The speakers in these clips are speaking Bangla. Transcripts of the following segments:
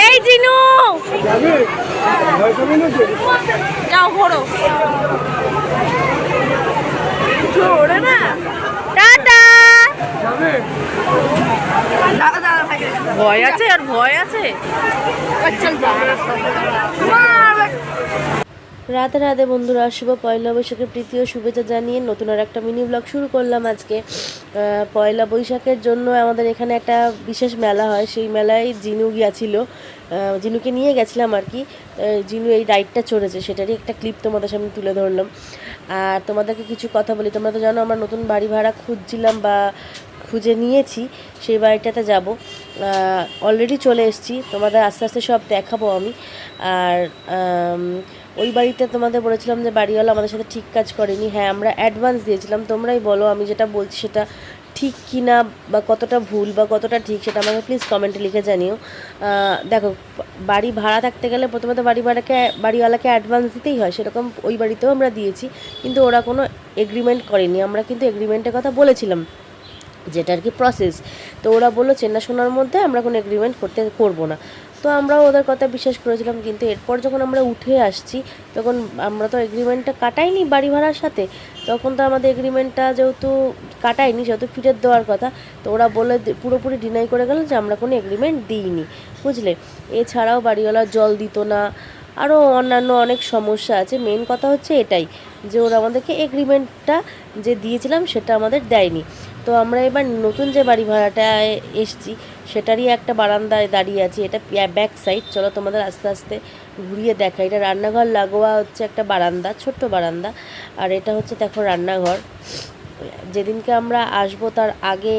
এই জিনু যাও ঘোরো ওরে না টাটা। ভয় আছে আর ভয় আছে। রাধে রাধে বন্ধুরা, শুভ পয়লা বৈশাখের প্রীতি ও শুভেচ্ছা জানিয়ে নতুন আর একটা মিনি ব্লগ শুরু করলাম আজকে। পয়লা বৈশাখের জন্য আমাদের এখানে একটা বিশেষ মেলা হয়, সেই মেলায় জিনু গিয়েছিল, জিনুকে নিয়ে গেছিলাম আর কি। জিনু এই রাইডটা চড়েছে, সেটারই একটা ক্লিপ তোমাদের সামনে তুলে ধরলাম। আর তোমাদেরকে কিছু কথা বলি, তোমরা তো জানো আমরা নতুন বাড়ি ভাড়া খুঁজছিলাম বা খুঁজে নিয়েছি, সেই বাড়িটাতে যাব। অলরেডি চলে এসেছি, তোমাদের আস্তে আস্তে সব দেখাবো আমি। আর ওই বাড়িতে তোমাদের বলেছিলাম যে বাড়িওয়ালা আমাদের সাথে ঠিক কাজ করেনি। হ্যাঁ, আমরা অ্যাডভান্স দিয়েছিলাম, তোমরাই বলো আমি যেটা বলছি সেটা ঠিক কি না, বা কতটা ভুল বা কতটা ঠিক সেটা আমাকে প্লিজ কমেন্টে লিখে জানিও। দেখো, বাড়ি ভাড়া থাকতে গেলে প্রথমে তো বাড়িওয়ালাকে অ্যাডভান্স দিতেই হয়, সেরকম ওই বাড়িতেও আমরা দিয়েছি, কিন্তু ওরা কোনো এগ্রিমেন্ট করেনি। আমরা কিন্তু এগ্রিমেন্টের কথা বলেছিলাম, যেটা আর কি প্রসেস। তো ওরা বললো চেনাশোনার মধ্যে আমরা কোনো এগ্রিমেন্ট করবো না। তো আমরাও ওদের কথা বিশ্বাস করেছিলাম, কিন্তু এরপর যখন আমরা উঠে আসছি তখন আমরা তো এগ্রিমেন্টটা কাটাইনি বাড়ি ভাড়ার সাথে, তখন তো আমাদের এগ্রিমেন্টটা যেহেতু কাটাইনি, যেহেতু ফেরত দেওয়ার কথা, তো ওরা বলে পুরোপুরি ডিনাই করে গেল যে আমরা কোনো এগ্রিমেন্ট দিইনি, বুঝলে। এছাড়াও বাড়িওয়ালা জল দিত না, আরও অন্যান্য অনেক সমস্যা আছে। মেন কথা হচ্ছে এটাই যে ওরা আমাদেরকে এগ্রিমেন্টটা যে দিয়েছিলাম সেটা আমাদের দেয়নি। তো আমরা এবার নতুন যে বাড়ি ভাড়াটায় এসেছি সেটারই একটা বারান্দায় দাঁড়িয়ে আছি, এটা ব্যাক সাইড। চলো তোমাদের আস্তে আস্তে ঘুরিয়ে দেখা। এটা রান্নাঘর লাগোয়া হচ্ছে একটা বারান্দা, ছোট্ট বারান্দা। আর এটা হচ্ছে দেখো রান্নাঘর। যেদিনকে আমরা আসবো তার আগে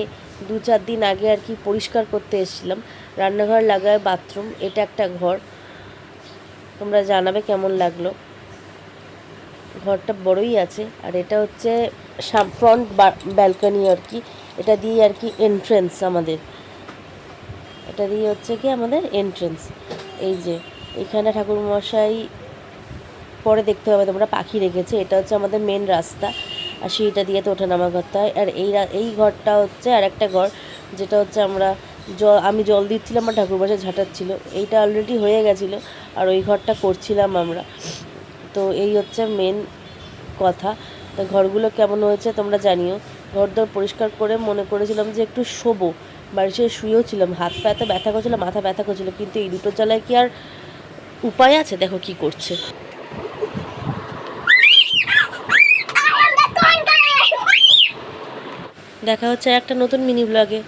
2-4 দিন আগে আর কি পরিষ্কার করতে এসেছিলাম। রান্নাঘর লাগায় বাথরুম, এটা একটা ঘর। তোমরা জানাবে কেমন লাগলো। ঘরটা বড়ই আছে। আর এটা হচ্ছে ফ্রন্ট ব্যালকনি আর কি, এটা দিয়ে আর কি এন্ট্রেন্স আমাদের, এটা দিয়ে হচ্ছে কি আমাদের এন্ট্রেন্স। এই যে এখানে ঠাকুরমশাই পরে দেখতে হবে তোমরা পাখি রেখেছে, এটা হচ্ছে আমাদের মেন রাস্তা, আর সেইটা দিয়ে তো ওঠানামা করতে হয়। আর এই ঘরটা হচ্ছে আর একটা ঘর, যেটা হচ্ছে আমি জল দিচ্ছিলাম আর ঠাকুরমশাই ঝাঁটাচ্ছিল, এইটা অলরেডি হয়ে গেছিলো, আর ওই ঘরটা করছিলাম আমরা। তো এই হচ্ছে মেন কথা। তো ঘরগুলো কেমন হয়েছে তোমরা জানিও। ঘরদোর পরিষ্কার করে মনে করেছিলাম যে একটু শোবো, বাড়ি সে শুয়েও ছিলাম, হাত পা এত ব্যথা করছিল, মাথা ব্যথা করছিল, কিন্তু এই দুটো জ্বালায় কি আর উপায় আছে? দেখো কি করছে। দেখা হচ্ছে একটা নতুন মিনি ব্লগে।